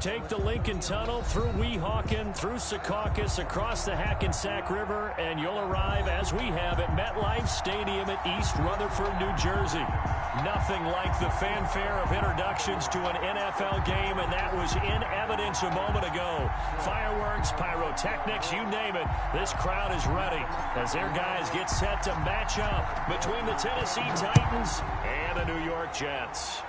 Take the Lincoln Tunnel through Weehawken, through Secaucus, across the Hackensack River, and you'll arrive, as we have, at MetLife Stadium at East Rutherford, New Jersey. Nothing like the fanfare of introductions to an NFL game, and that was in evidence a moment ago. Fireworks, pyrotechnics, you name it. This crowd is ready as their guys get set to match up between the Tennessee Titans and the New York Jets.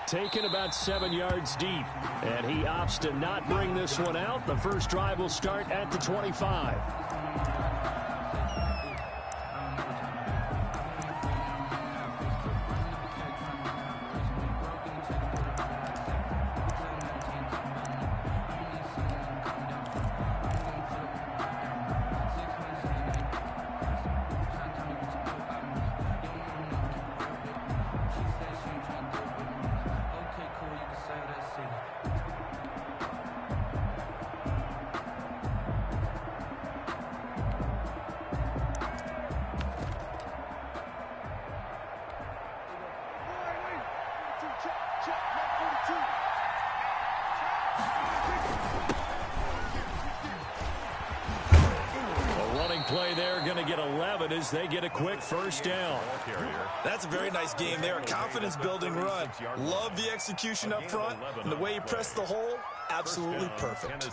Taken about 7 yards deep, and he opts to not bring this one out. The first drive will start at the 25. Play there, going to get 11 as they get a quick first down. That's a very nice game there, a confidence-building run. Love the execution up front, and the way he pressed the hole, absolutely perfect.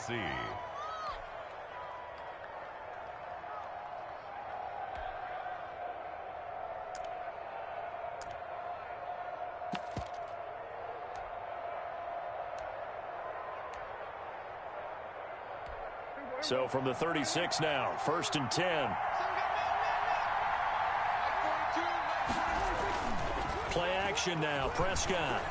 So from the 36 now, 1st and 10. Play action now, Prescott.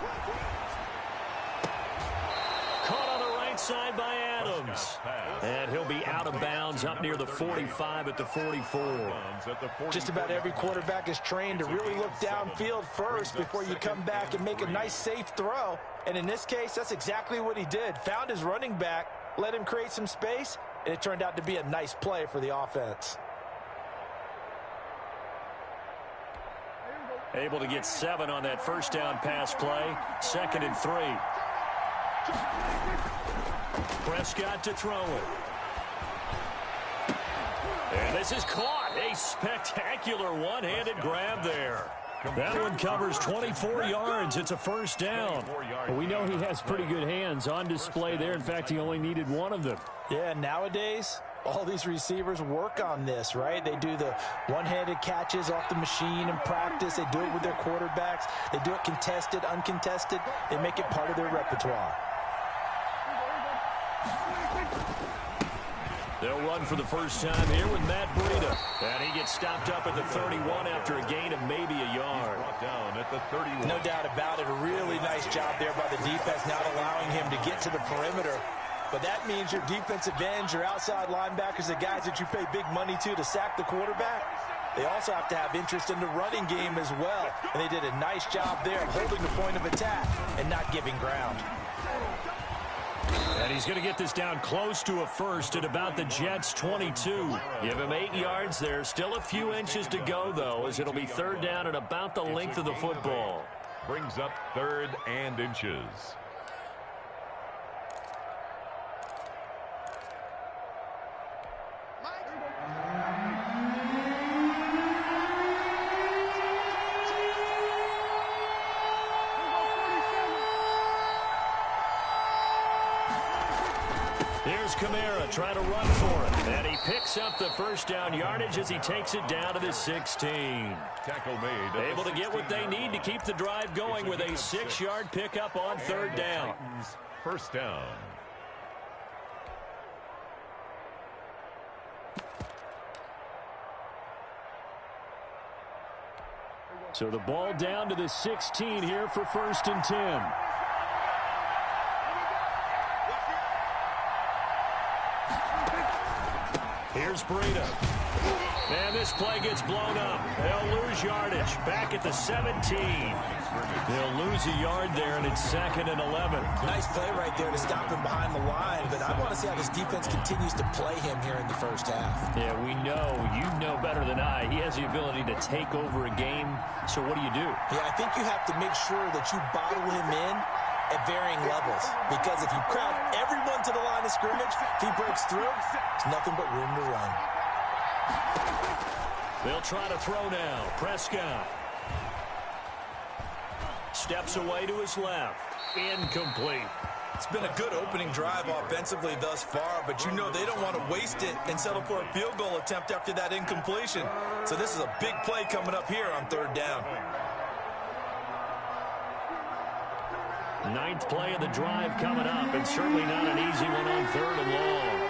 Caught on the right side by Adams. And he'll be out of bounds up near the 45 at the 44. Just about every quarterback is trained to really look downfield first before you come back and make a nice safe throw. And in this case, that's exactly what he did. Found his running back, let him create some space, and it turned out to be a nice play for the offense. Able to get 7 on that first down pass play. 2nd and 3. Prescott to throw it. And this is caught. A spectacular one-handed grab there. That one covers 24 yards. It's a first down. Well, we know he has pretty good hands on display there. In fact, he only needed one of them. Yeah, nowadays, all these receivers work on this, right? They do the one-handed catches off the machine in practice. They do it with their quarterbacks. They do it contested, uncontested. They make it part of their repertoire. They'll run for the first time here with Matt Breida. And he gets stopped up at the 31 after a gain of maybe a yard. No doubt about it. A really nice job there by the defense, not allowing him to get to the perimeter. But that means your defensive ends, your outside linebackers, the guys that you pay big money to sack the quarterback, they also have to have interest in the running game as well. And they did a nice job there of holding the point of attack and not giving ground. And he's going to get this down close to a first at about the Jets' 22. Give him 8 yards there. Still a few inches to go, though, as it'll be 3rd down at about the length of the football. Brings up 3rd and inches. Here's Kamara trying to run for it. And he picks up the first down yardage as he takes it down to the 16. Tackle made. Able to get what they need to keep the drive going with a 6-yard pickup on 3rd down. First down. So the ball down to the 16 here for 1st and 10. Here's Breida. And this play gets blown up. They'll lose yardage. Back at the 17. They'll lose a yard there, and it's 2nd and 11. Nice play right there to stop him behind the line, but I want to see how this defense continues to play him here in the first half. Yeah, we know. You know better than I. He has the ability to take over a game, so what do? Yeah, I think you have to make sure that you bottle him in at varying levels. Because if you crowd everyone to the line of scrimmage, if he breaks through, there's nothing but room to run. They'll try to throw now. Prescott steps away to his left. Incomplete. It's been a good opening drive offensively thus far, but you know they don't want to waste it and settle for a field goal attempt after that incompletion. So this is a big play coming up here on third down. Ninth play of the drive coming up, and certainly not an easy one on third and long.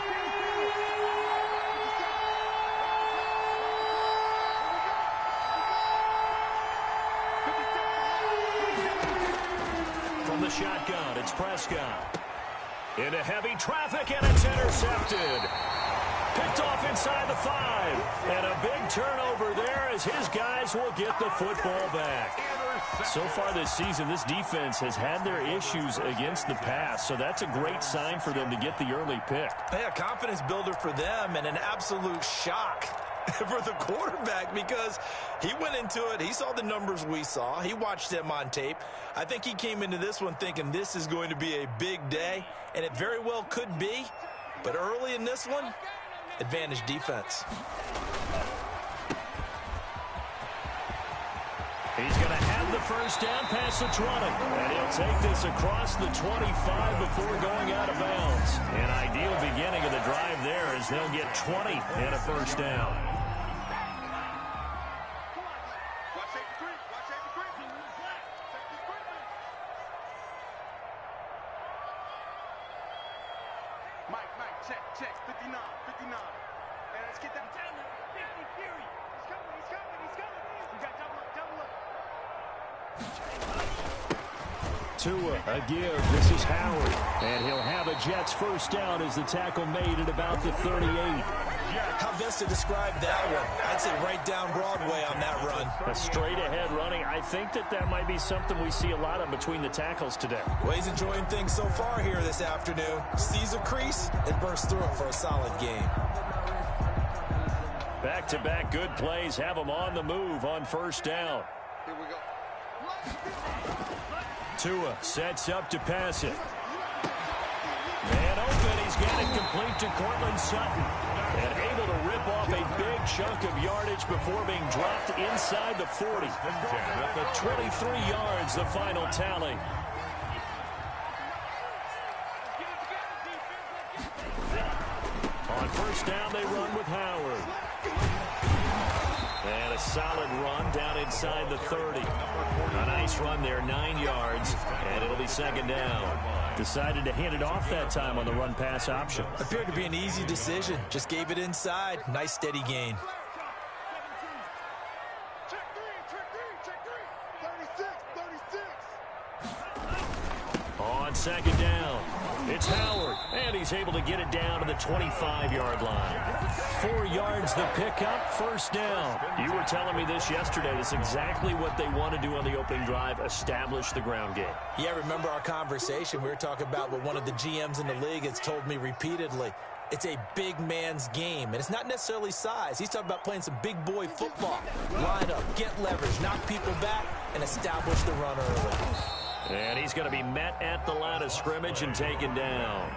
From the shotgun, it's Prescott. Into heavy traffic, and it's intercepted. Picked off inside the 5. And a big turnover there as his guys will get the football back. So far this season, this defense has had their issues against the pass, so that's a great sign for them to get the early pick. Yeah, confidence builder for them and an absolute shock for the quarterback because he went into it. He saw the numbers we saw. He watched them on tape. I think he came into this one thinking this is going to be a big day, and it very well could be. But early in this one, advantage defense. He's going to have the first down past the 20. And he'll take this across the 25 before going out of bounds. An ideal beginning of the drive there as they'll get 20 and a first down. Check, 59. And let's get that 50 Fury. He's coming. We got double up. Tua, a give. This is Howard. And he'll have a Jets first down as the tackle made at about the 38. How best to describe that one? I'd say right down Broadway on that run. A straight-ahead running. I think that might be something we see a lot of between the tackles today. Well, he's enjoying things so far here this afternoon. Sees a crease and bursts through it for a solid game. Back-to-back good plays have them on the move on first down. Here we go. Tua sets up to pass it. And open, he's got it complete to Cortland Sutton. And able to rip off a big chunk of yardage before being dropped inside the 40. 23 yards, the final tally. On first down, they run with Howard. And a solid run down inside the 30. A nice run there, 9 yards, and it'll be second down. Decided to hand it off that time on the run-pass option. Appeared to be an easy decision. Just gave it inside. Nice steady gain. Check three. 36. On second down, it's Howard, and he's able to get it down to the 25-yard line. 4 yards the pickup, first down. You were telling me this yesterday. That's exactly what they want to do on the opening drive, establish the ground game. Yeah, remember our conversation. We were talking about what one of the GMs in the league has told me repeatedly. It's a big man's game, and it's not necessarily size. He's talking about playing some big boy football. Line up, get leverage, knock people back, and establish the run early. And he's going to be met at the line of scrimmage and taken down.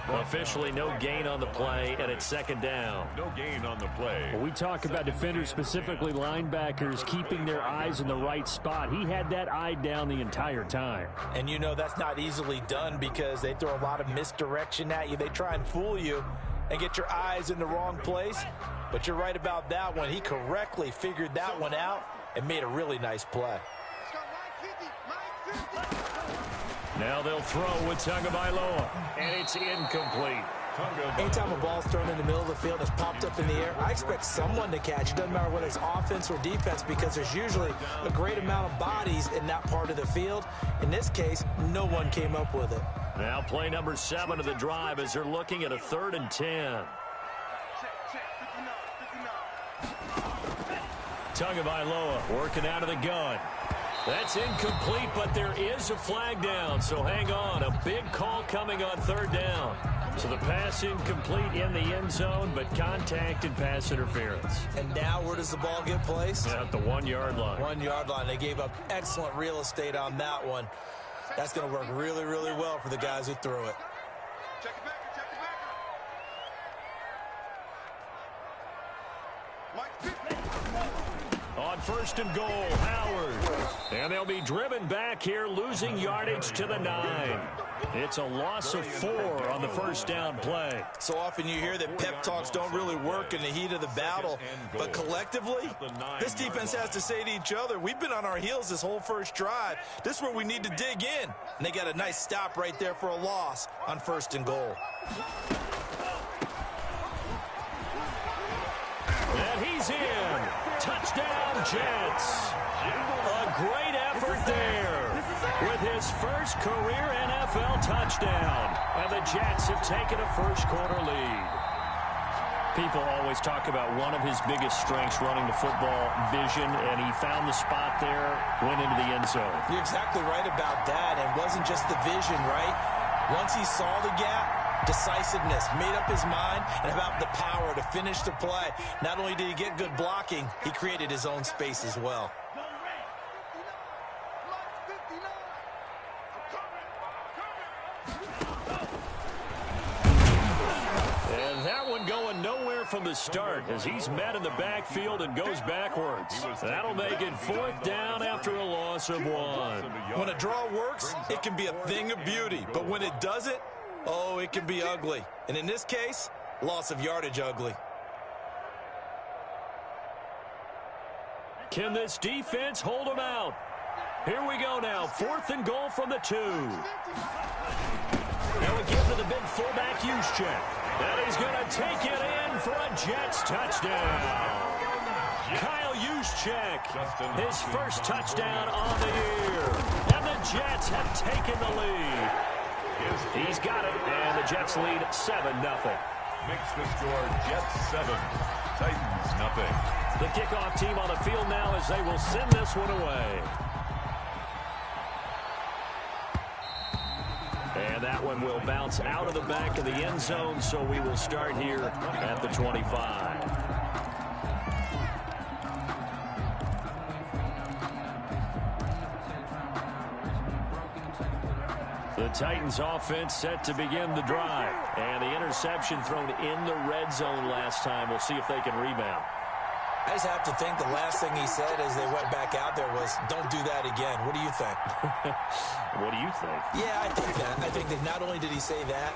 Officially no gain on the play, and it's second down. No gain on the play. Well, we talk about defenders, specifically linebackers, keeping their eyes in the right spot. He had that eye down the entire time. And you know that's not easily done because they throw a lot of misdirection at you. They try and fool you and get your eyes in the wrong place. But you're right about that one. He correctly figured that one out and made a really nice play. Now they'll throw with Tagovailoa, and it's incomplete. Anytime a ball's thrown in the middle of the field and it's popped up in the air, I expect someone to catch. It doesn't matter whether it's offense or defense because there's usually a great amount of bodies in that part of the field. In this case, no one came up with it. Now play number 7 of the drive as they're looking at a 3rd and 10. Tagovailoa working out of the gun. That's incomplete, but there is a flag down, so hang on. A big call coming on 3rd down. So the pass incomplete in the end zone, but contact and pass interference. And now where does the ball get placed? At the 1 yard line. 1 yard line. They gave up excellent real estate on that one. That's going to work really, really well for the guys who threw it. Check it back. Check it back. Mike, On first and goal, Howard. And they'll be driven back here, losing yardage to the 9. It's a loss of 4 on the first down play. So often you hear that pep talks don't really work in the heat of the battle, but collectively, this defense has to say to each other, we've been on our heels this whole first drive. This is where we need to dig in. And they got a nice stop right there for a loss on first and goal. And he's in. Touchdown, Jets. A great effort there with his first career NFL touchdown. And the Jets have taken a first-quarter lead. People always talk about one of his biggest strengths running the football, vision, and he found the spot there, went into the end zone. You're exactly right about that. And it wasn't just the vision, right? Once he saw the gap, decisiveness, made up his mind, and about the power to finish the play. Not only did he get good blocking, he created his own space as well. And that one going nowhere from the start as he's met in the backfield and goes backwards. That'll make it 4th down after a loss of 1. When a draw works, it can be a thing of beauty. But when it doesn't, oh, it can be ugly. And in this case, loss of yardage ugly. Can this defense hold them out? Here we go now. 4th and goal from the 2. Now we give to the big fullback Juszczyk. And he's going to take it in for a Jets touchdown. Kyle Juszczyk, his first touchdown on the year. And the Jets have taken the lead. He's got it, and the Jets lead 7-0. Makes the score Jets 7, Titans nothing. The kickoff team on the field now as they will send this one away. And that one will bounce out of the back of the end zone, so we will start here at the 25. The Titans offense set to begin the drive. And the interception thrown in the red zone last time. We'll see if they can rebound. I just have to think the last thing he said as they went back out there was, don't do that again. What do you think? What do you think? Yeah, I think that. I think that not only did he say that,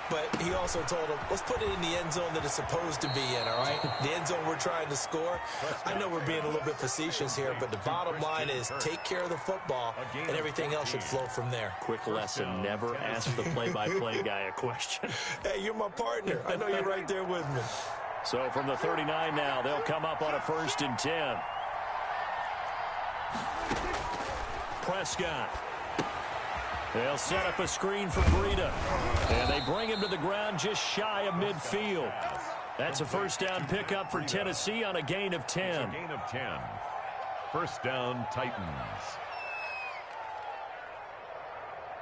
but he also told him, let's put it in the end zone that it's supposed to be in, all right? The end zone we're trying to score. I know we're being a little bit facetious here, but the bottom line is take care of the football, and everything else should flow from there. Quick lesson, never ask the play-by-play guy a question. Hey, you're my partner. I know you're right there with me. So from the 39 now, they'll come up on a 1st and 10. Prescott. They'll set up a screen for Breida. And they bring him to the ground just shy of midfield. That's a first down pickup for Tennessee on a gain of 10. Gain of 10. First down, Titans.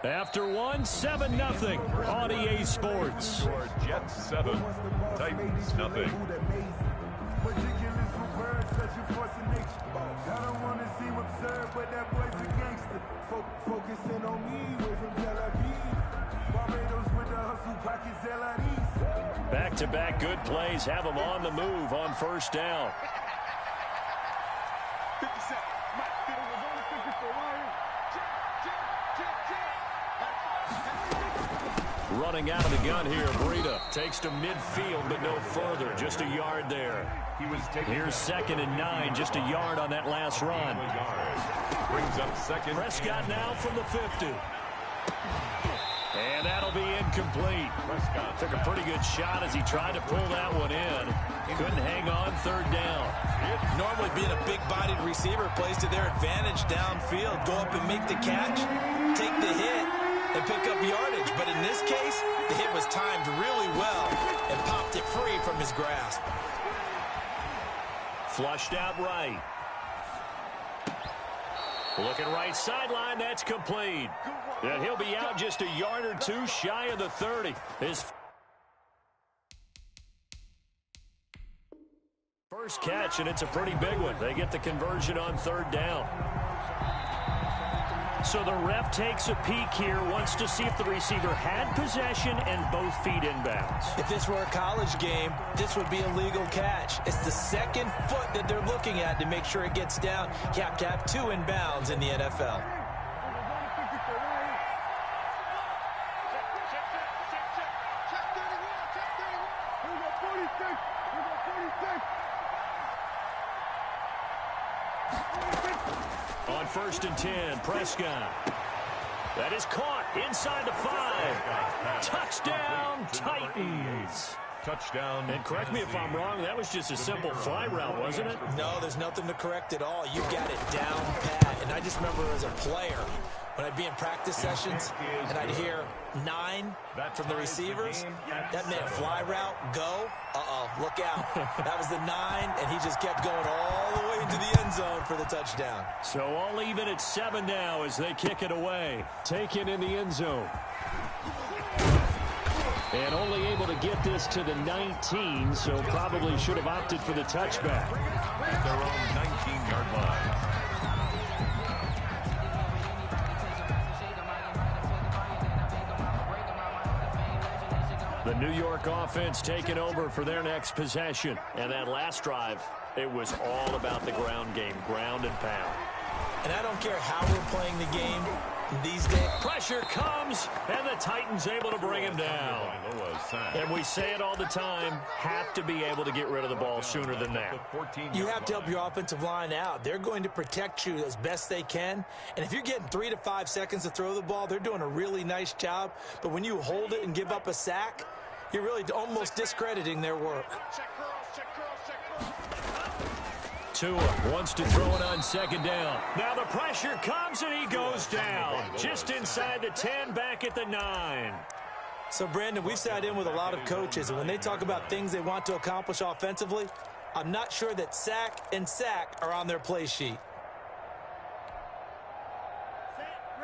After 1, 7-0 on EA Sports. Score Jets 7, Titans nothing. Back-to-back good plays have them on the move on first down. 50 Cent. Mike, it was only 54 Ryan. Running out of the gun here, Breida takes to midfield, but no further, just a yard there. Here's 2nd and 9, just a yard on that last run. Brings up second. Prescott now from the 50. And that'll be incomplete. Prescott Took a pretty good shot as he tried to pull that one in. Couldn't hang on, 3rd down. Normally being a big-bodied receiver plays to their advantage downfield. Go up and make the catch, take the hit, and pick up yardage. But in this case, the hit was timed really well and popped it free from his grasp. Flushed out right. Looking right sideline, that's complete. And he'll be out just a yard or 2 shy of the 30. His first catch, and it's a pretty big one. They get the conversion on 3rd down. So the ref takes a peek here, wants to see if the receiver had possession and both feet inbounds. If this were a college game, this would be a legal catch. It's the second foot that they're looking at to make sure it gets down. You have to have 2 inbounds in the NFL. On 1st and 10, Prescott. That is caught inside the 5. Touchdown, Titans. Touchdown. And correct me if I'm wrong, that was just a simple fly route, wasn't it? No, there's nothing to correct at all. You got it down pat. And I just remember as a player, when I'd be in practice sessions and I'd hear 9 from the receivers, that meant fly route, go. Look out. That was the 9, and he just kept going all the way into the end zone for the touchdown. So all even at 7 now as they kick it away. Taken in the end zone. And only able to get this to the 19, so probably should have opted for the touchback. At their own 19-yard line. The New York offense taking over for their next possession. And that last drive, it was all about the ground game, ground and pound. And I don't care how we're playing the game these days. Pressure comes, and the Titans able to bring him down. And we say it all the time, have to be able to get rid of the ball sooner than that. You have to help your offensive line out. They're going to protect you as best they can. And if you're getting 3 to 5 seconds to throw the ball, they're doing a really nice job. But when you hold it and give up a sack, you're really almost discrediting their work. Tua wants to throw it on 2nd down. Now the pressure comes and he goes down. Just inside the 10, back at the 9. So, Brandon, we've sat in with a lot of coaches, and when they talk about things they want to accomplish offensively, I'm not sure that sack and sack are on their play sheet.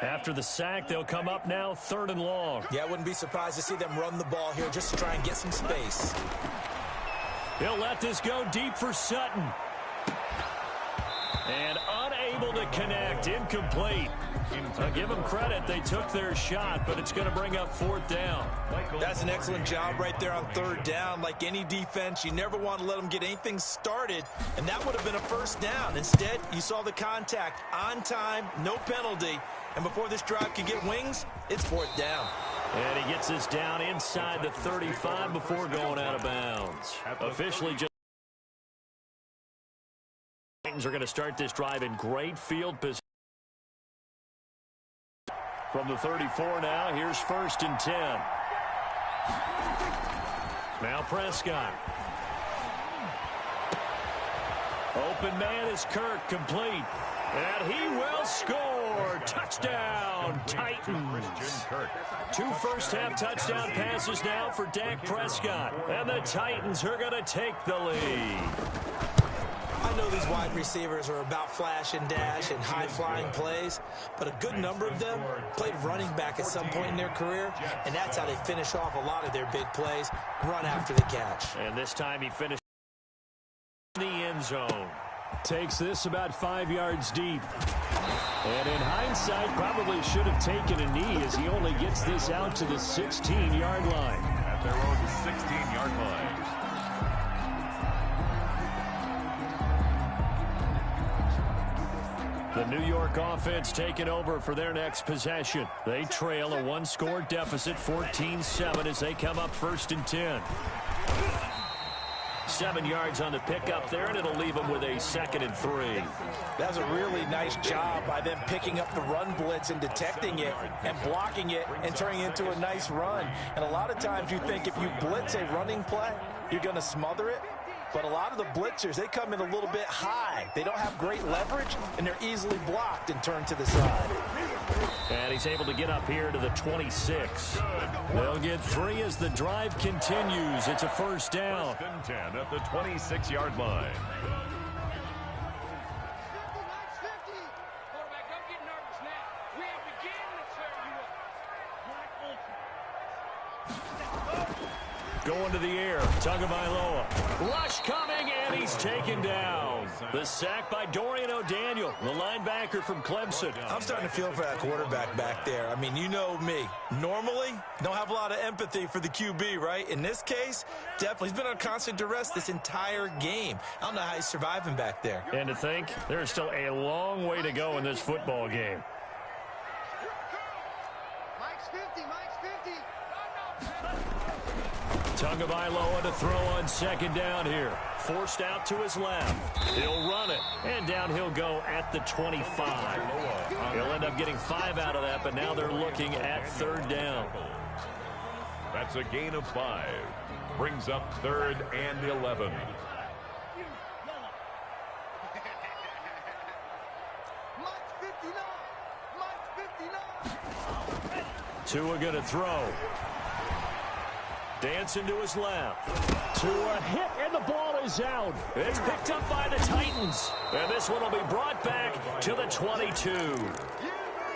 After the sack, they'll come up now 3rd and long. Yeah, I wouldn't be surprised to see them run the ball here just to try and get some space. He'll let this go deep for Sutton. And unable to connect, incomplete. I'll give them credit, they took their shot, but it's going to bring up 4th down. That's an excellent job right there on 3rd down. Like any defense, you never want to let them get anything started, and that would have been a 1st down. Instead, you saw the contact on time, no penalty, and before this drive could get wings, it's 4th down. And he gets us down inside the 35 before going out of bounds. Officially just Titans are going to start this drive in great field position. From the 34 now, here's 1st and 10. Now Prescott. Open man is Kirk, complete. And he will score. Touchdown, Titans. 2 first-half touchdown passes now for Dak Prescott. And the Titans are going to take the lead. I know these wide receivers are about flash and dash and high-flying plays, but a good number of them played running back at some point in their career, and that's how they finish off a lot of their big plays, run after the catch. And this time he finished in the end zone. Takes this about 5 yards deep. And in hindsight, probably should have taken a knee as he only gets this out to the 16-yard line. At their own 16-yard line. The New York offense taking over for their next possession. They trail a 1-score deficit, 14-7, as they come up 1st and 10. 7 yards on the pickup there, and it'll leave them with a 2nd and 3. That was a really nice job by them picking up the run blitz and detecting it and blocking it and turning it into a nice run. And a lot of times you think if you blitz a running play, you're going to smother it. But a lot of the blitzers, they come in a little bit high. They don't have great leverage, and they're easily blocked and turned to the side. And he's able to get up here to the 26. They'll get 3 as the drive continues. It's a 1st down. 1st and 10 at the 26-yard line. Going to the air. Tagovailoa. Rush coming, and he's taken down. The sack by Dorian O'Daniel, the linebacker from Clemson. I'm starting to feel for that quarterback back there. I mean, you know me. Normally, don't have a lot of empathy for the QB, right? In this case, definitely. He's been on constant duress this entire game. I don't know how he's surviving back there. And to think, there's still a long way to go in this football game. Mike's 50, Mike's 50. Tagovailoa to throw on second down here. Forced out to his left. He'll run it. And down he'll go at the 25. He'll end up getting 5 out of that, but now they're looking at third down. That's a gain of 5. Brings up 3rd and 11. Mike's 59. Mike's 59. Tua going to throw. Dancing to his left. Tua hit, and the ball is out. It's picked up by the Titans. And this one will be brought back to the 22.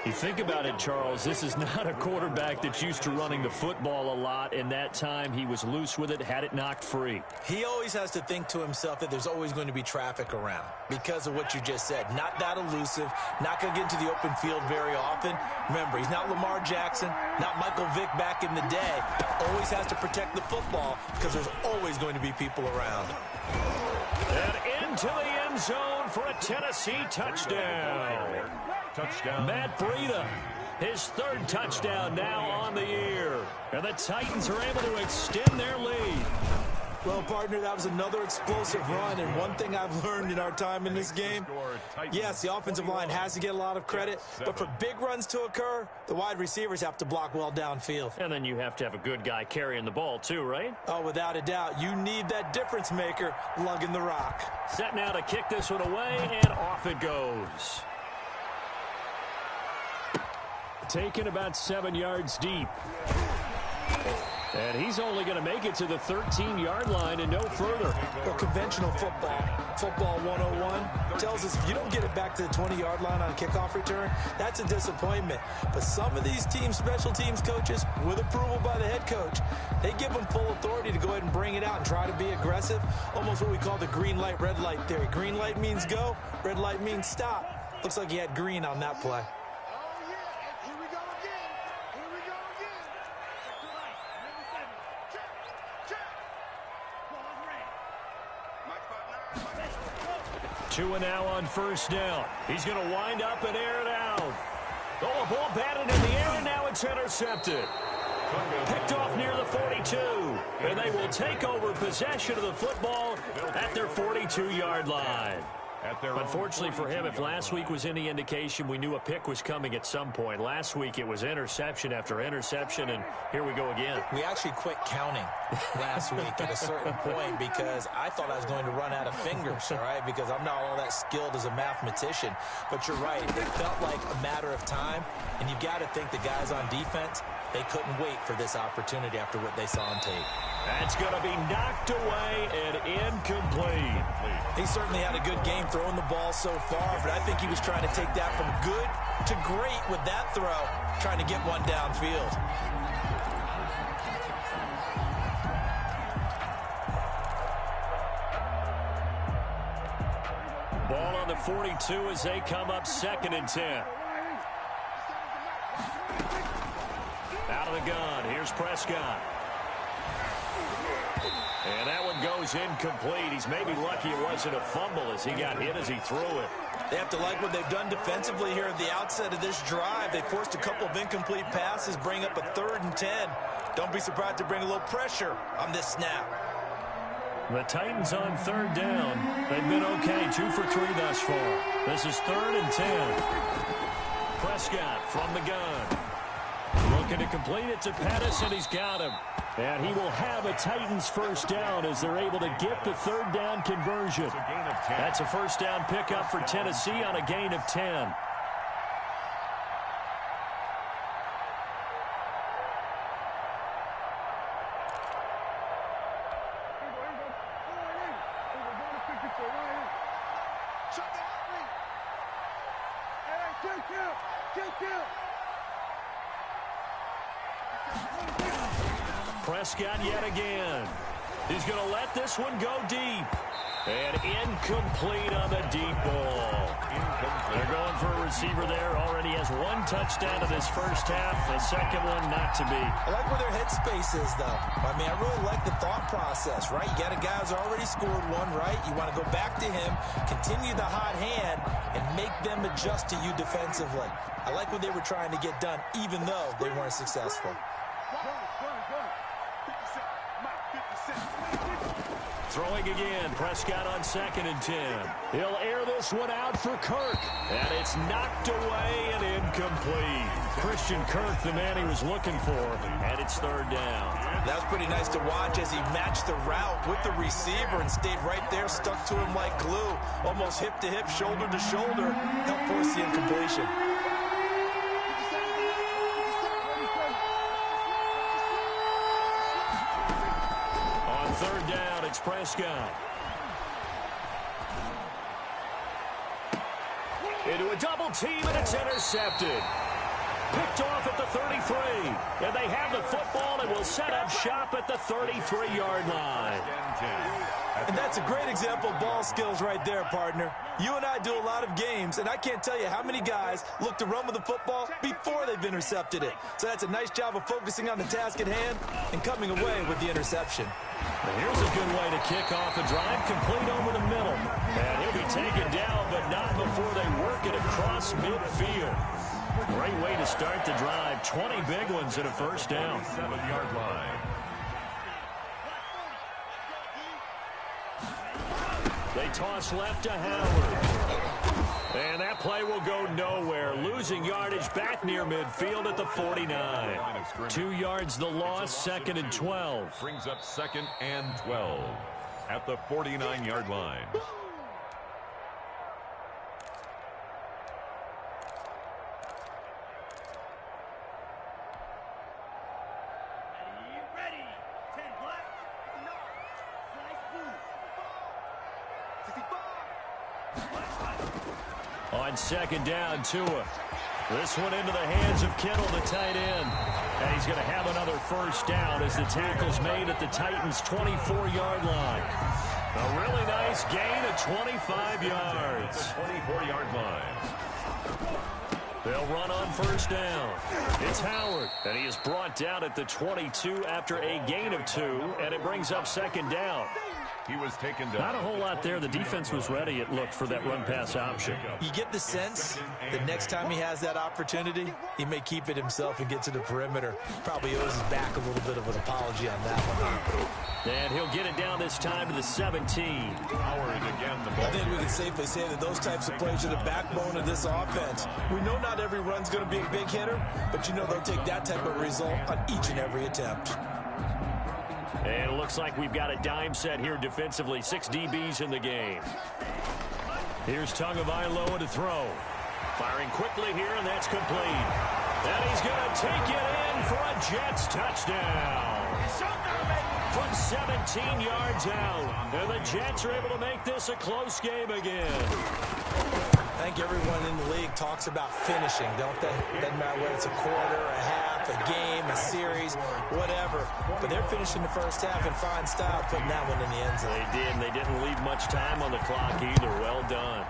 You think about it, Charles, this is not a quarterback that's used to running the football a lot. In that time, he was loose with it, had it knocked free. He always has to think to himself that there's always going to be traffic around because of what you just said. Not that elusive, not going to get into the open field very often. Remember, he's not Lamar Jackson, not Michael Vick back in the day. Always has to protect the football because there's always going to be people around. And into the end zone for a Tennessee touchdown. Matt Breida, his 3rd touchdown now on the year. And the Titans are able to extend their lead. Well, partner, that was another explosive run, and one thing I've learned in our time in this game, yes, the offensive line has to get a lot of credit, but for big runs to occur, the wide receivers have to block well downfield. And then you have to have a good guy carrying the ball too, right? Oh, without a doubt. You need that difference maker lugging the rock. Set now to kick this one away, and off it goes. Taken about 7 yards deep. And he's only going to make it to the 13-yard line and no further. Well, conventional football 101, tells us if you don't get it back to the 20-yard line on a kickoff return, that's a disappointment. But some of these teams, special teams coaches, with approval by the head coach, they give them full authority to go ahead and bring it out and try to be aggressive, almost what we call the green light, red light theory. Green light means go, red light means stop. Looks like he had green on that play. Tua now on first down. He's going to wind up and air it out. Oh, a ball batted in the air, and now it's intercepted. Picked off near the 42. And they will take over possession of the football at their 42-yard line. Unfortunately for him, if last week was any indication, we knew a pick was coming at some point. Last week it was interception after interception, and here we go again. We actually quit counting last week at a certain point because I thought I was going to run out of fingers, all right, because I'm not all that skilled as a mathematician. But you're right, it felt like a matter of time, and you've got to think the guys on defense, they couldn't wait for this opportunity after what they saw on tape. That's going to be knocked away and incomplete. He certainly had a good game throwing the ball so far, but I think he was trying to take that from good to great with that throw, trying to get one downfield. Ball on the 42 as they come up 2nd and 10. Out of the gun, here's Prescott. And that one goes incomplete. He's maybe lucky it wasn't a fumble as he got hit as he threw it. They have to like what they've done defensively here at the outset of this drive. They forced a couple of incomplete passes, bring up a 3rd and 10. Don't be surprised to bring a little pressure on this snap. The Titans on 3rd down. They've been okay, 2 for 3 thus far. This is 3rd and 10. Prescott from the gun. Looking to complete it to Pettis, and he's got him. And he will have a Titans first down as they're able to get the 3rd down conversion. That's a first down pickup for Tennessee on a gain of 10. Prescott yet again. He's going to let this one go deep. And incomplete on the deep ball. They're going for a receiver there. Already has one touchdown in this first half. The second one not to be. I like where their headspace is, though. I mean, I really like the thought process, right? You got a guy who's already scored one, right? You want to go back to him, continue the hot hand, and make them adjust to you defensively. I like what they were trying to get done, even though they weren't successful. Throwing again, Prescott on 2nd and 10. He'll air this one out for Kirk. And it's knocked away and incomplete. Christian Kirk, the man he was looking for, and it's 3rd down. That was pretty nice to watch as he matched the route with the receiver and stayed right there, stuck to him like glue, almost hip to hip, shoulder to shoulder, helped force the incompletion. On 3rd down, it's Prescott. Into a double team, and it's intercepted. Picked off at the 33. And they have the football and will set up shop at the 33-yard line. And that's a great example of ball skills right there, partner. You and I do a lot of games, and I can't tell you how many guys look to run with the football before they've intercepted it. So that's a nice job of focusing on the task at hand and coming away with the interception. And here's a good way to kick off a drive, complete over the middle. And he'll be taken down, but not before they work it across midfield. Great way to start the drive. 20 big ones at a first down. 7-yard line. They toss left to Howard. And that play will go nowhere. Losing yardage back near midfield at the 49. 2 yards the loss, 2nd and 12. Brings up 2nd and 12 at the 49-yard line. On 2nd down, Tua. This one into the hands of Kittle, the tight end. And he's going to have another first down as the tackle's made at the Titans' 24-yard line. A really nice gain of 25 yards. 24-yard line. They'll run on first down. It's Howard, and he is brought down at the 22 after a gain of 2, and it brings up 2nd down. He was taken down. Not a whole lot there. The defense was ready, it looked, for that run-pass option. You get the sense that next time he has that opportunity, he may keep it himself and get to the perimeter. Probably owes his back a little bit of an apology on that one. And he'll get it down this time to the 17. Howard again. The ball. I think we can safely say that those types of plays are the backbone of this offense. We know not every run's going to be a big hitter, but you know they'll take that type of result on each and every attempt. And it looks like we've got a dime set here defensively. 6 DBs in the game. Here's Tagovailoa to throw. Firing quickly here, and that's complete. And he's going to take it in for a Jets touchdown. From 17 yards out. And the Jets are able to make this a close game again. I think everyone in the league talks about finishing, don't they? Doesn't matter whether it's a quarter, a half, a game, a series, whatever. But they're finishing the first half in fine style, putting that one in the end zone. They did, and they didn't leave much time on the clock either. Well done.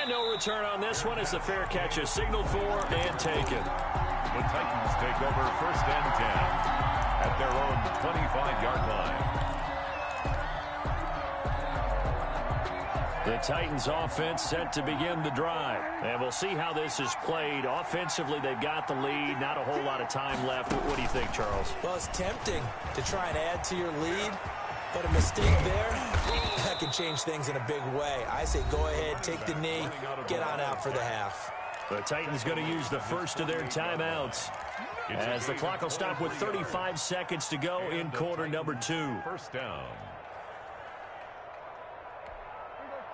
And no return on this one as the fair catch is signaled for and taken. The Titans take over 1st and 10 at their own 25-yard line. The Titans offense set to begin the drive. And we'll see how this is played. Offensively, they've got the lead. Not a whole lot of time left. What do you think, Charles? Well, it's tempting to try and add to your lead, but a mistake there, that can change things in a big way. I say go ahead, take the knee, get on out for the half. The Titans going to use the first of their timeouts as the clock will stop with 35 seconds to go in quarter number 2. First down.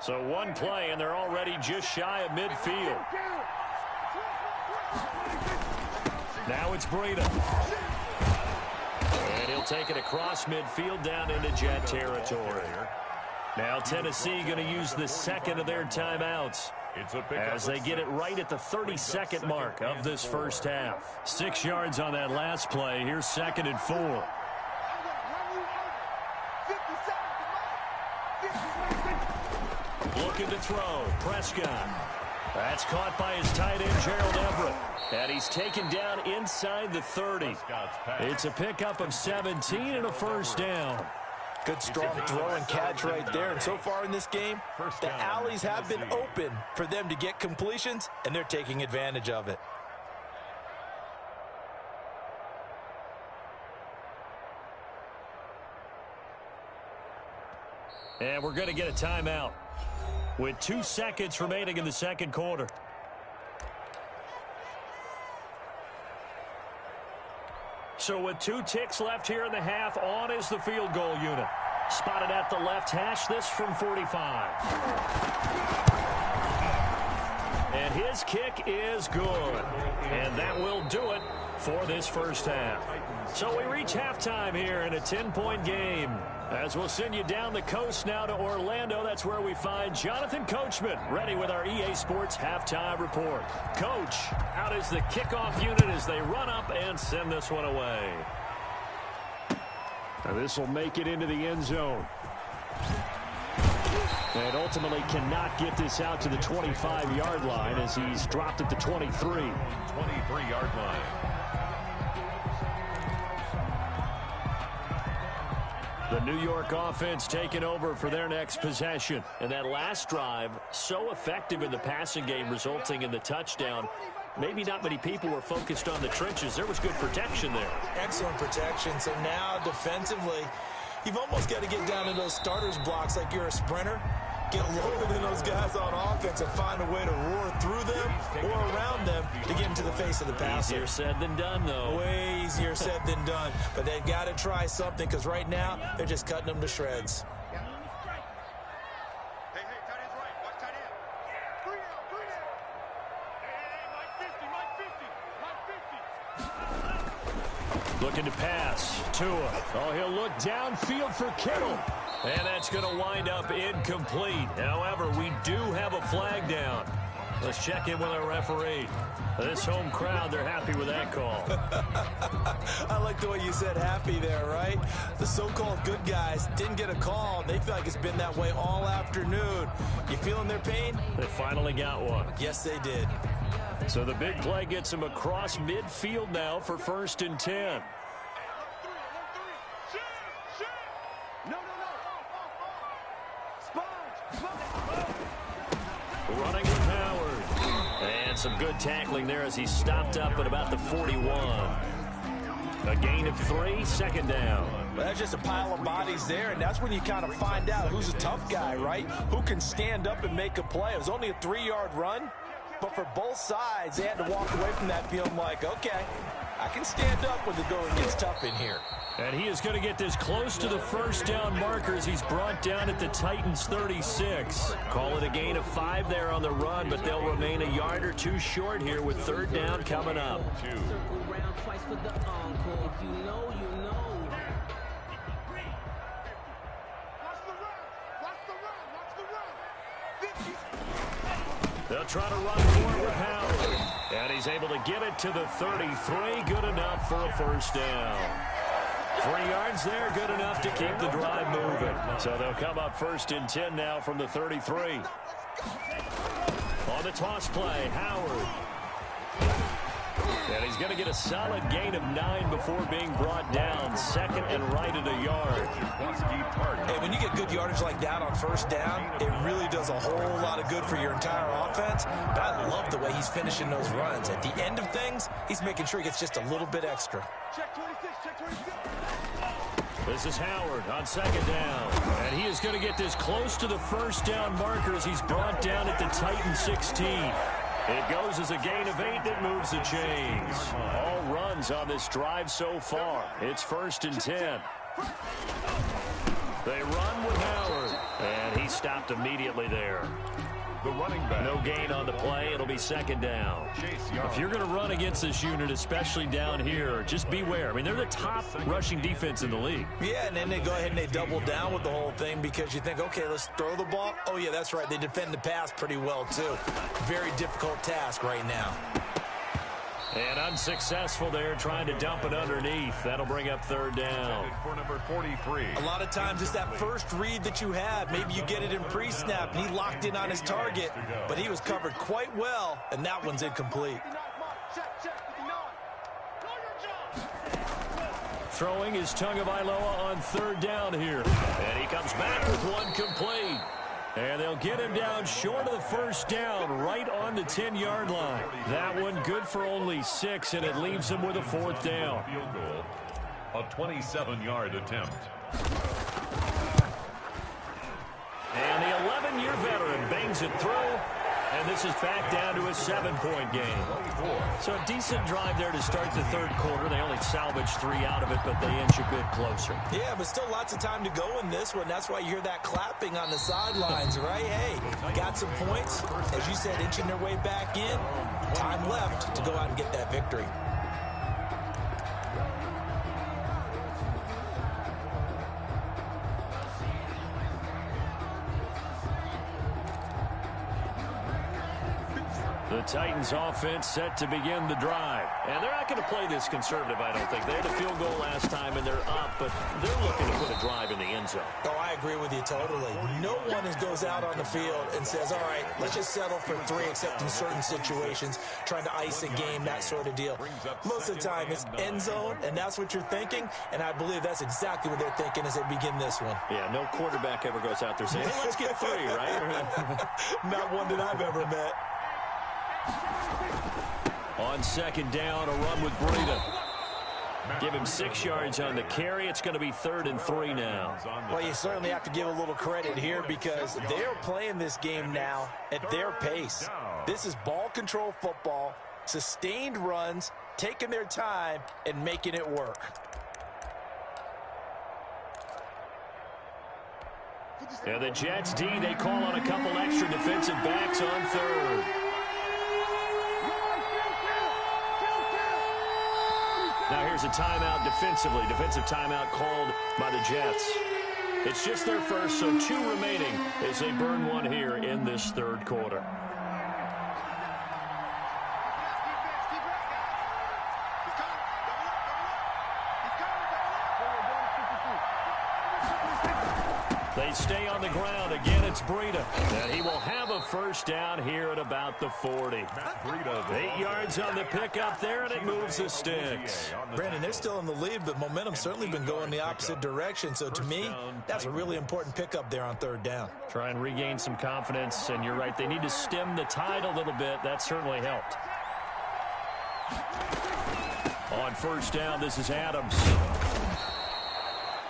So one play, and they're already just shy of midfield. Now it's Breida. And he'll take it across midfield down into Jet territory. Now Tennessee going to use the second of their timeouts as they get it right at the 30-second mark of this first half. 6 yards on that last play. Here's 2nd and 4. Looking to throw. Prescott. That's caught by his tight end, Gerald Everett. And he's taken down inside the 30. It's a pickup of 17 and a first down. Good strong throw and catch right there. And so far in this game, the alleys have been open for them to get completions, and they're taking advantage of it. And we're going to get a timeout with 2 seconds remaining in the second quarter. So with 2 ticks left here in the half, on is the field goal unit. Spotted at the left hash, this from 45. And his kick is good. And that will do it for this first half. So we reach halftime here in a 10-point game. As we'll send you down the coast now to Orlando, that's where we find Jonathan Coachman ready with our EA Sports halftime report. Coach, out is the kickoff unit as they run up and send this one away. Now this will make it into the end zone. And ultimately cannot get this out to the 25-yard line as he's dropped at the 23. 23-yard line. The New York offense taking over for their next possession. And that last drive, so effective in the passing game, resulting in the touchdown. Maybe not many people were focused on the trenches. There was good protection there. Excellent protection. So now defensively, you've almost got to get down to those starters blocks like you're a sprinter. Get loaded in those guys on offense and find a way to roar through them or around them to get into the face of the passer. Easier said than done, though. Way easier said than done. But they've got to try something because right now they're just cutting them to shreds. Hey, tight end's right. Watch tight end. 3 down, 3 down. Hey, Mike 50, Mike 50. Looking to pass. Tua. Oh, he'll look downfield for Kittle. And that's going to wind up incomplete. However, we do have a flag down. Let's check in with our referee. This home crowd, they're happy with that call. I like the way you said happy there, right? The so-called good guys didn't get a call. They feel like it's been that way all afternoon. You feeling their pain? They finally got one. Yes, they did. So the big play gets him across midfield now for 1st and 10. Running with Howard. And some good tackling there as he stopped up at about the 41. A gain of 3, 2nd down. Well, that's just a pile of bodies there, and that's when you kind of find out who's a tough guy, right? Who can stand up and make a play. It was only a 3-yard run, but for both sides, they had to walk away from that feeling like, okay, I can stand up when the going gets tough in here. And he is going to get this close to the first down markers. He's brought down at the Titans' 36. Call it a gain of 5 there on the run, but they'll remain a yard or 2 short here with 3rd down coming up. They'll try to run for it with Howard. And he's able to get it to the 33. Good enough for a 1st down. 3 yards there, good enough to keep the drive moving. So they'll come up 1st and 10 now from the 33. On the toss play, Howard. And he's going to get a solid gain of 9 before being brought down. 2nd and right at a yard. Hey, when you get good yardage like that on 1st down, it really does a whole lot of good for your entire offense. But I love the way he's finishing those runs. At the end of things, he's making sure he gets just a little bit extra. Check 26, check 26. This is Howard on 2nd down. And he is going to get this close to the 1st down markers. He's brought down at the Titan 16. It goes as a gain of 8 that moves the chains. All runs on this drive so far. It's 1st and 10. They run with Howard. And he stopped immediately there. the running back. No gain on the play. It'll be second down. If you're going to run against this unit, especially down here, just beware. I mean, they're the top rushing defense in the league. Yeah, and then they go ahead and they double down with the whole thing because you think, okay, let's throw the ball. Oh, yeah, that's right. They defend the pass pretty well, too. Very difficult task right now. And unsuccessful there, trying to dump it underneath. That'll bring up third down. For number 43. A lot of times it's that first read that you have. Maybe you get it in pre-snap, and he locked in on his target, but he was covered quite well, and that one's incomplete. Throwing is Tagovailoa on third down here. And he comes back with one complete. And they'll get him down short of the first down, right on the 10-yard line. That one good for only 6, and it leaves him with a fourth down. Field goal, a 27-yard attempt. And the 11-year veteran bangs it through, and this is back down to a 7-point game. So a decent drive there to start the third quarter. They only salvaged 3 out of it, but they inch a bit closer. Yeah, but still lots of time to go in this one. That's why you hear that clapping on the sidelines, right? Hey, got some points. As you said, inching their way back in. Time left to go out and get that victory. The Titans offense set to begin the drive. And they're not going to play this conservative, I don't think. They had a field goal last time, and they're up, but they're looking to put a drive in the end zone. Oh, I agree with you totally. No one goes out on the field and says, all right, let's just settle for 3, except in certain situations, trying to ice a game, that sort of deal. Most of the time, it's end zone, and that's what you're thinking, and I believe that's exactly what they're thinking as they begin this one. Yeah, no quarterback ever goes out there saying, hey, let's get 3, right? Not one that I've ever met. On second down, a run with Breida. Give him 6 yards on the carry. It's going to be 3rd and 3 now. Well, you certainly have to give a little credit here because they're playing this game now at their pace. This is ball control football, sustained runs, taking their time, and making it work. Yeah, the Jets D, they call on a couple extra defensive backs on third. Now here's a timeout defensively. Defensive timeout called by the Jets. It's just their first, so 2 remaining as they burn one here in this third quarter. They stay on the ground. Again, it's Breida. And he will have a first down here at about the 40. 8 yards on the pickup there, and it moves the sticks. Brandon, they're still in the lead, but momentum's certainly been going the opposite direction. So to me, that's a really important pickup there on third down. Try and regain some confidence, and you're right. They need to stem the tide a little bit. That certainly helped. On first down, this is Adams.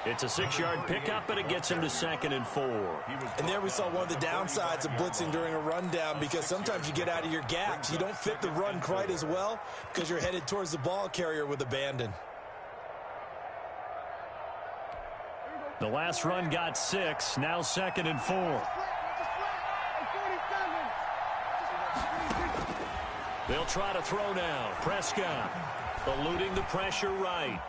It's a 6-yard pickup, but it gets him to 2nd and 4. And there we saw one of the downsides of blitzing during a rundown because sometimes you get out of your gaps. You don't fit the run quite as well because you're headed towards the ball carrier with abandon. The last run got 6, now 2nd and 4. They'll try to throw now. Prescott eluding the pressure right.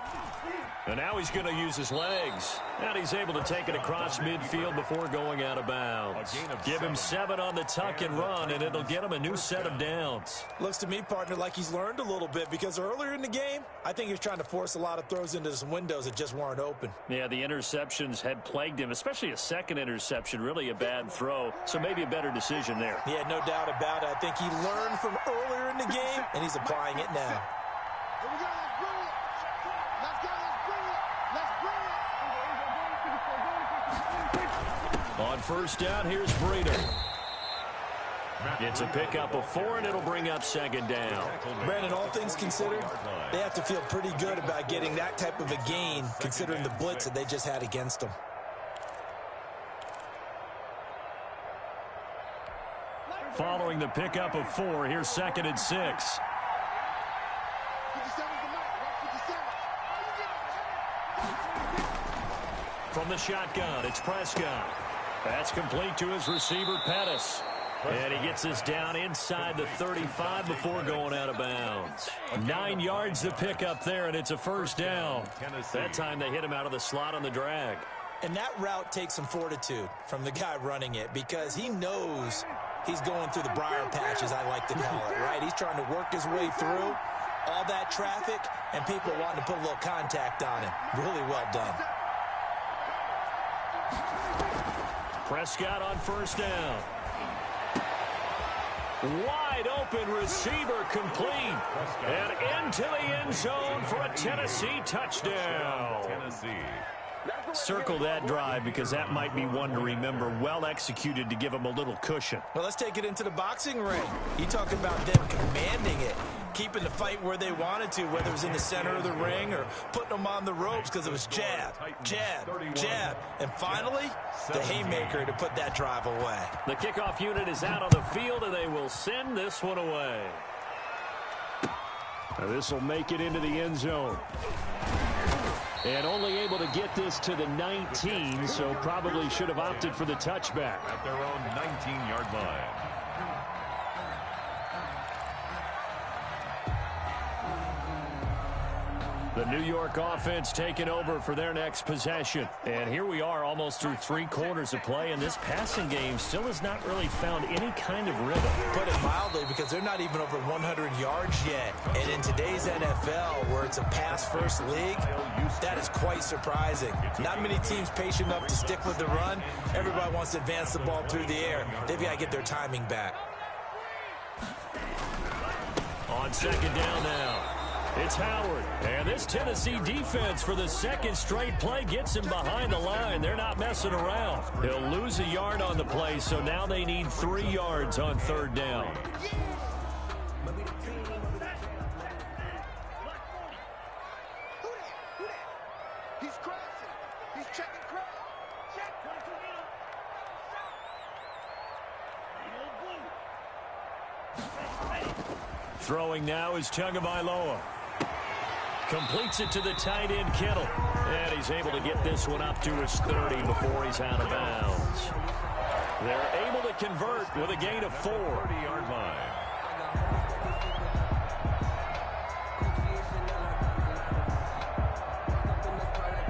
And now he's going to use his legs. And he's able to take it across midfield before going out of bounds. Give him 7 on the tuck and run, and it'll get him a new set of downs. Looks to me, partner, like he's learned a little bit because earlier in the game, I think he was trying to force a lot of throws into some windows that just weren't open. Yeah, the interceptions had plagued him, especially a second interception, really a bad throw. So maybe a better decision there. Yeah, no doubt about it. I think he learned from earlier in the game, and he's applying it now. On first down, here's Breida. It's a pickup of 4, and it'll bring up 2nd down. Brandon, all things considered, they have to feel pretty good about getting that type of a gain, considering the blitz that they just had against them. Following the pickup of 4, here's 2nd and 6. From the shotgun, it's Prescott. That's complete to his receiver, Pettis. And he gets this down inside the 35 before going out of bounds. 9 yards to pick up there, and it's a first down. That time they hit him out of the slot on the drag. And that route takes some fortitude from the guy running it because he knows he's going through the briar patch, as I like to call it, right? He's trying to work his way through all that traffic and people wanting to put a little contact on him. Really well done. Prescott on first down. Wide open receiver complete. And into the end zone for a Tennessee touchdown. Circle that drive because that might be one to remember. Well executed to give him a little cushion. Well, let's take it into the boxing ring. You talk about them commanding it, keeping the fight where they wanted to, whether it was in the center of the ring or putting them on the ropes because it was jab, jab, jab. And finally, the haymaker to put that drive away. The kickoff unit is out on the field, and they will send this one away. This will make it into the end zone. And only able to get this to the 19, so probably should have opted for the touchback. At their own 19-yard line. The New York offense taking over for their next possession. And here we are almost through 3 quarters of play, and this passing game still has not really found any kind of rhythm. Put it mildly, because they're not even over 100 yards yet. And in today's NFL, where it's a pass-first league, that is quite surprising. Not many teams patient enough to stick with the run. Everybody wants to advance the ball through the air. They've got to get their timing back. On second down now. It's Howard, and this Tennessee defense for the second straight play gets him behind the line. They're not messing around. He'll lose a yard on the play, so now they need 3 yards on third down. He's crossing. He's checking cross. Throwing now is Tagovailoa. Completes it to the tight end, Kittle. And he's able to get this one up to his 30 before he's out of bounds. They're able to convert with a gain of 4. 30-yard line.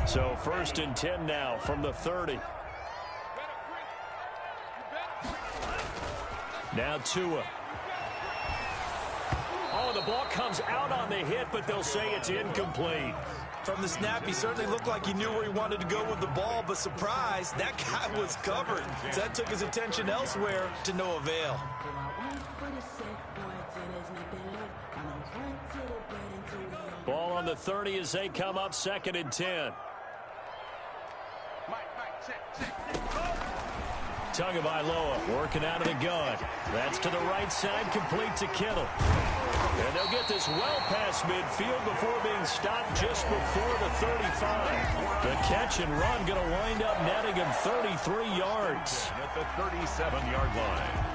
So 1st and 10 now from the 30. Now Tua. Oh, the ball comes out on the hit, but they'll say it's incomplete. From the snap, he certainly looked like he knew where he wanted to go with the ball, but surprise, that guy was covered. So that took his attention elsewhere to no avail. Ball on the 30 as they come up 2nd and 10. Tagovailoa working out of the gun. That's to the right side, complete to Kittle. And they'll get this well past midfield before being stopped just before the 35. The catch and run going to wind up netting him 33 yards. At the 37-yard line.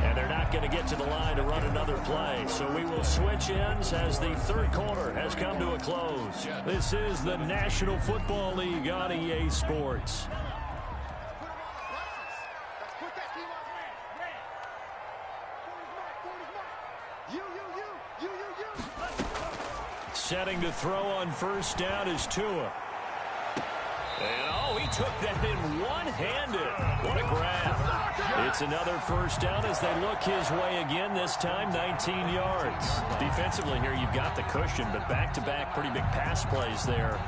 And they're not going to get to the line to run another play. So we will switch ends as the 3rd quarter has come to a close. This is the National Football League on EA Sports. Setting to throw on 1st down is Tua. And, oh, he took that in one-handed. What a grab. It's another 1st down as they look his way again, this time 19 yards. Defensively here, you've got the cushion, but back-to-back pretty big pass plays there.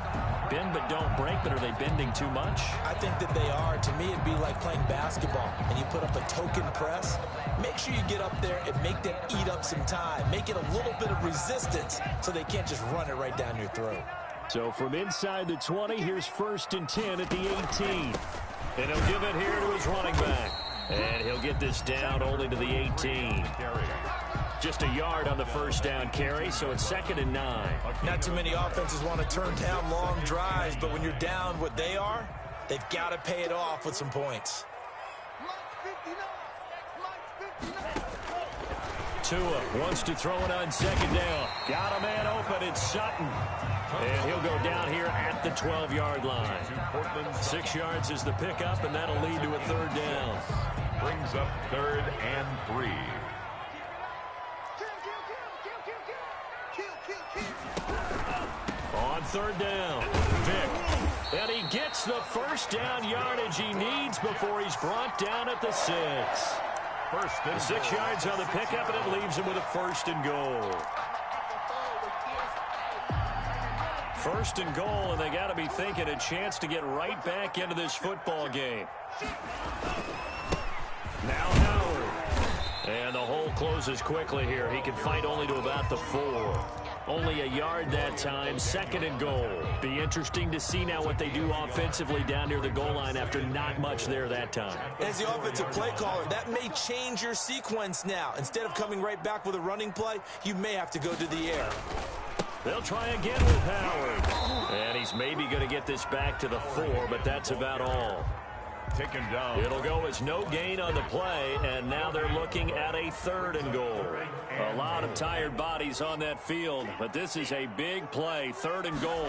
Bend but don't break, but are they bending too much? I think that they are. To me, it'd be like playing basketball, and you put up a token press. Make sure you get up there and make them eat up some time. Make it a little bit of resistance so they can't just run it right down your throat. So from inside the 20, here's 1st and 10 at the 18. And he'll give it here to his running back. And he'll get this down only to the 18. Just a yard on the 1st down carry, so it's 2nd and 9. Not too many offenses want to turn down long drives, but when you're down what they are, they've got to pay it off with some points. Tua wants to throw it on second down. Got a man open. It's Sutton. And he'll go down here at the 12-yard line. 6 yards is the pickup, and that'll lead to a third down. Brings up 3rd and 3. On 3rd down, Vick. And he gets the first down yardage he needs before he's brought down at the 6. First and 6 yards on the pickup, and it leaves him with a 1st and goal. 1st and goal, and they got to be thinking a chance to get right back into this football game. Now Howard. And the hole closes quickly here. He can fight only to about the 4. Only a yard that time, 2nd and goal. Be interesting to see now what they do offensively down near the goal line after not much there that time. As the offensive play caller, that may change your sequence now. Instead of coming right back with a running play, you may have to go to the air. They'll try again with Howard. And he's maybe going to get this back to the 4, but that's about all. Taken down. It'll go as no gain on the play, and now they're looking at a 3rd and goal. A lot of tired bodies on that field, but this is a big play, 3rd and goal.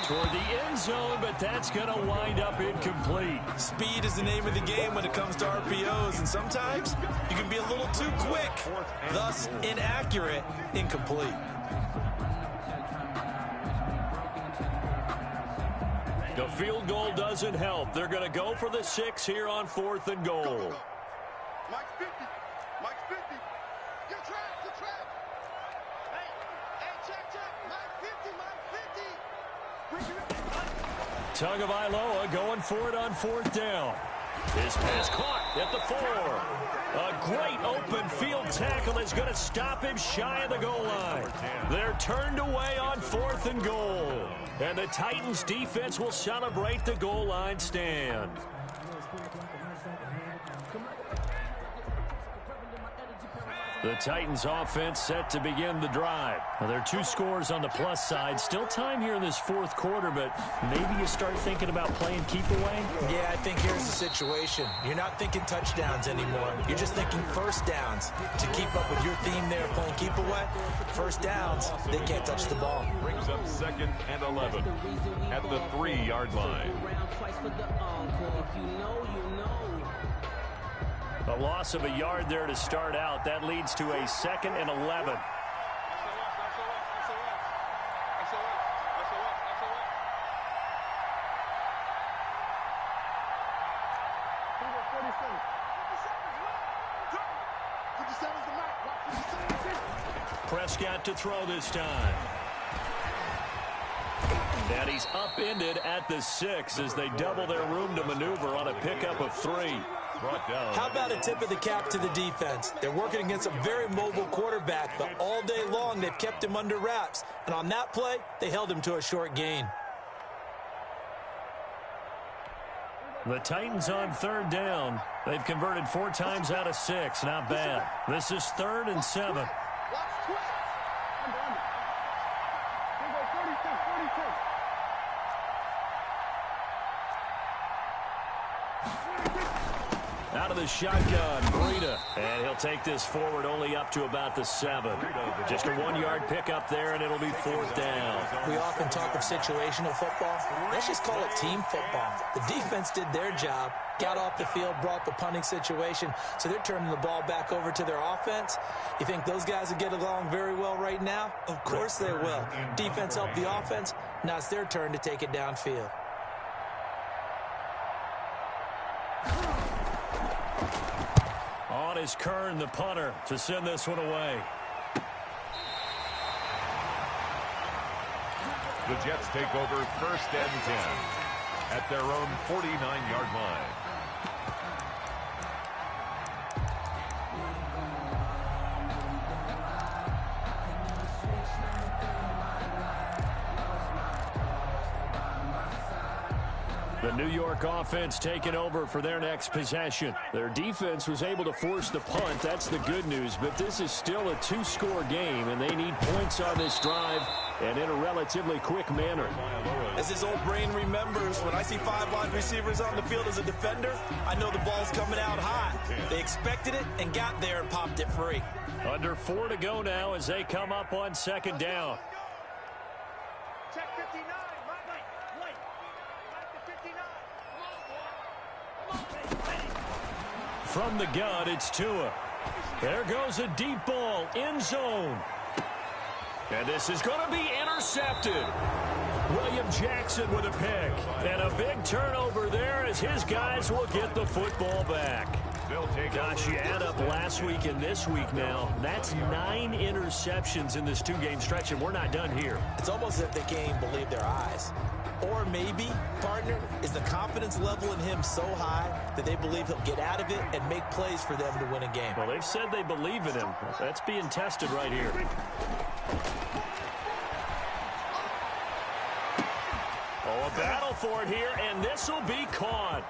Toward the end zone, but that's going to wind up incomplete. Speed is the name of the game when it comes to RPOs, and sometimes you can be a little too quick, thus inaccurate, incomplete. The field goal doesn't help. They're going to go for the 6 here on 4th and goal. Go. Mike's 50. Mike's 50. You're trapped. You're trapped. Hey, check. Mike 50. Mike 50. Tagovailoa going for it on 4th down. His pass caught at the 4. A great open field tackle is going to stop him shy of the goal line. They're turned away on 4th and goal. And the Titans defense will celebrate the goal line stand. The Titans offense set to begin the drive. Now, there are 2 scores on the plus side. Still time here in this 4th quarter, but maybe you start thinking about playing keep away? Yeah, I think here's the situation. You're not thinking touchdowns anymore. You're just thinking first downs. To keep up with your theme there, playing keep away, first downs, they can't touch the ball. Brings up 2nd and 11 at the 3-yard line. A loss of a yard there to start out. That leads to a 2nd and 11. Prescott to throw this time. And he's upended at the 6 as they double their room to maneuver on a pickup of 3. Brought down. How about a tip of the cap to the defense? They're working against a very mobile quarterback, but all day long they've kept him under wraps. And on that play, they held him to a short gain. The Titans on 3rd down. They've converted 4 times out of 6. Not bad. This is 3rd and 7. Out of the shotgun, Breida. And he'll take this forward only up to about the 7. Just a 1-yard pickup there, and it'll be 4th down. We often talk of situational football. Let's just call it team football. The defense did their job, got off the field, brought the punting situation, so they're turning the ball back over to their offense. You think those guys will get along very well right now? Of course they will. Defense helped the offense. Now it's their turn to take it downfield. On is Kern, the punter, to send this one away. The Jets take over 1st and 10 at their own 49-yard line. The New York offense taking over for their next possession. Their defense was able to force the punt. That's the good news. But this is still a 2-score game, and they need points on this drive and in a relatively quick manner. As his old brain remembers, when I see 5 wide receivers on the field as a defender, I know the ball's coming out hot. They expected it and got there and popped it free. Under 4 to go now as they come up on second down. Check 59. Wait. Back to 59. From the gun, it's Tua. There goes a deep ball, end zone. And this is going to be intercepted. William Jackson with a pick. And a big turnover there as his guys will get the football back. Gosh, you add up last week and this week now. That's 9 interceptions in this 2-game stretch, and we're not done here. It's almost as if they can't even believe their eyes. Or maybe, partner, is the confidence level in him so high that they believe he'll get out of it and make plays for them to win a game. Well, they've said they believe in him. That's being tested right here. Oh, a battle for it here, and this will be caught.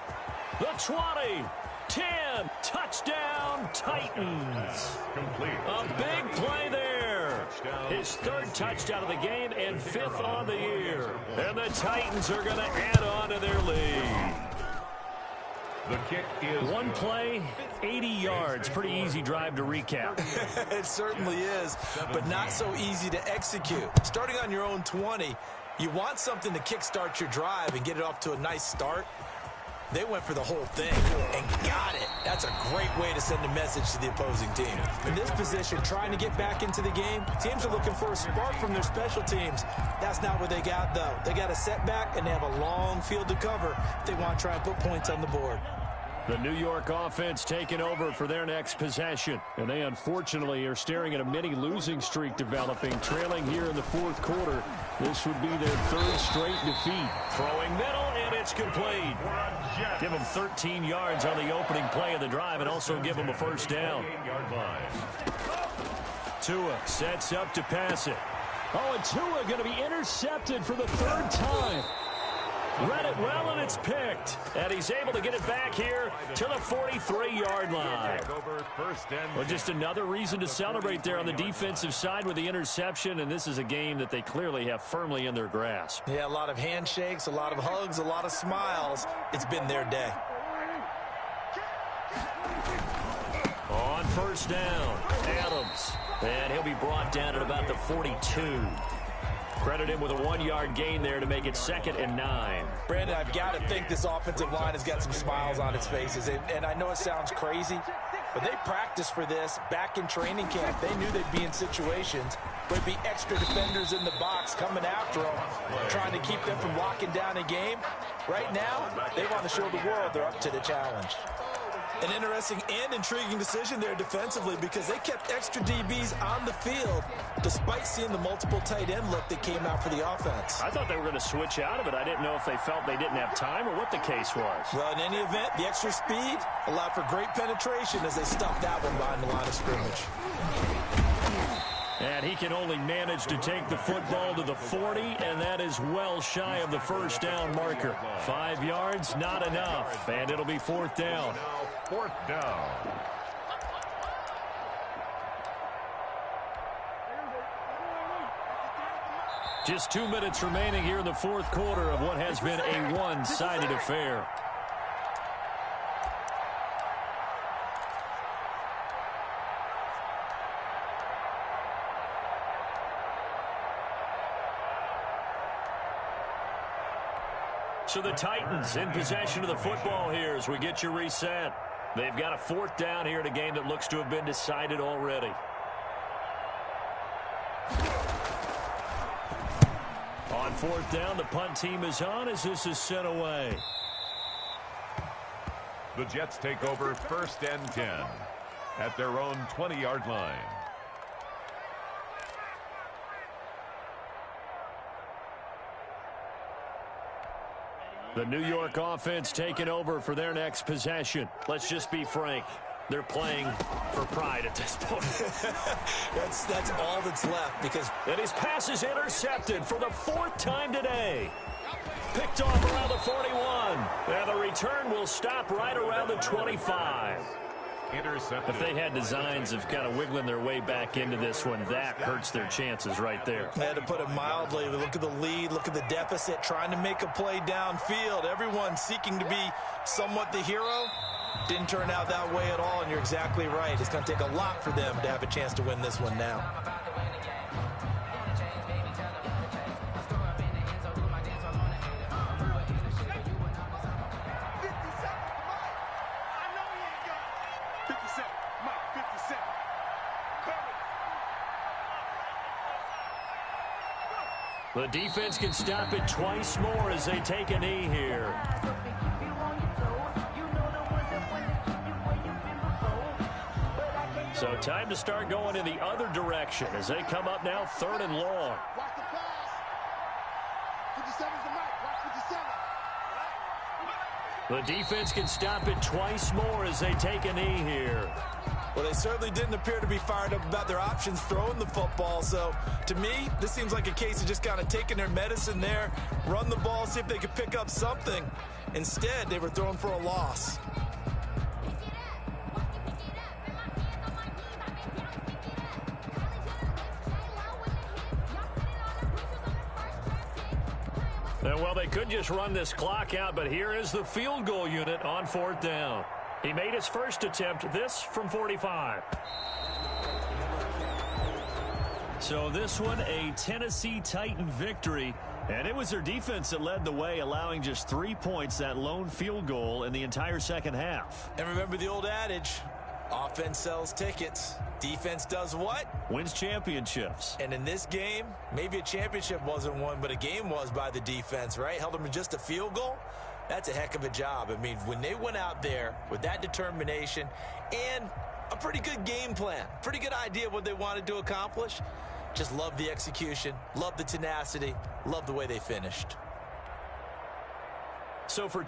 The 20, 10, touchdown, Titans. Complete. A big play there. His 3rd touchdown of the game and 5th on the year. And the Titans are going to add on to their lead. The kick is 1 play, 80 yards. Pretty easy drive to recap. It certainly is, but not so easy to execute. Starting on your own 20, you want something to kickstart your drive and get it off to a nice start. They went for the whole thing and got it. That's a great way to send a message to the opposing team. In this position, trying to get back into the game, teams are looking for a spark from their special teams. That's not what they got, though. They got a setback, and they have a long field to cover if they want to try and put points on the board. The New York offense taking over for their next possession. And they unfortunately are staring at a mini losing streak developing, trailing here in the 4th quarter. This would be their 3rd straight defeat. Throwing middle, and it's complete. Give them 13 yards on the opening play of the drive and also give them a first down. Tua sets up to pass it. Oh, and Tua going to be intercepted for the 3rd time. Read it well, and it's picked. And he's able to get it back here to the 43-yard line. Well, just another reason to celebrate there on the defensive side with the interception, and this is a game that they clearly have firmly in their grasp. Yeah, a lot of handshakes, a lot of hugs, a lot of smiles. It's been their day. On first down, Adams. And he'll be brought down at about the 42. Credit him with a 1-yard gain there to make it 2nd and 9. Brandon, I've got to think this offensive line has got some smiles on its faces. And I know it sounds crazy, but they practiced for this back in training camp. They knew they'd be in situations where there'd be extra defenders in the box coming after them, trying to keep them from locking down a game. Right now, they want to show the world they're up to the challenge. An interesting and intriguing decision there defensively because they kept extra DBs on the field despite seeing the multiple tight end look that came out for the offense. I thought they were going to switch out of it. I didn't know if they felt they didn't have time or what the case was. Well, in any event, the extra speed allowed for great penetration as they stuffed that one behind the line of scrimmage. And he can only manage to take the football to the 40, and that is well shy of the first down marker. 5 yards, not enough, and it'll be 4th down. 4th down. Just 2 minutes remaining here in the 4th quarter of what has been a one-sided affair. So the Titans in possession of the football here as we get you reset. They've got a 4th down here in a game that looks to have been decided already. On 4th down, the punt team is on as this is sent away. The Jets take over 1st and 10 at their own 20-yard line. The New York offense taking over for their next possession. Let's just be frank. They're playing for pride at this point. That's all that's left because... And his pass is intercepted for the 4th time today. Picked off around the 41. And the return will stop right around the 25. intercepted. If they had designs of kind of wiggling their way back into this one, that hurts their chances right there. They had to put it mildly. Look at the lead, look at the deficit, trying to make a play downfield. Everyone seeking to be somewhat the hero. Didn't turn out that way at all, and you're exactly right. It's going to take a lot for them to have a chance to win this one now. The defense can stop it twice more as they take a knee here. So time to start going in the other direction as they come up now 3rd and long. Watch the pass. 57's the mic. Watch 57. The defense can stop it twice more as they take a knee here. Well, they certainly didn't appear to be fired up about their options throwing the football. So, to me, this seems like a case of just kind of taking their medicine there, run the ball, see if they could pick up something. Instead, they were throwing for a loss. Well, they could just run this clock out, but here is the field goal unit on 4th down. He made his first attempt, this from 45. So this one, a Tennessee Titan victory. And it was their defense that led the way, allowing just 3 points, that lone field goal in the entire second half. And remember the old adage, offense sells tickets. Defense does what? Wins championships. And in this game, maybe a championship wasn't won, but a game was by the defense, right? Held them to just a field goal. That's a heck of a job. I mean, when they went out there with that determination and a pretty good game plan, pretty good idea of what they wanted to accomplish, just love the execution, love the tenacity, love the way they finished. So for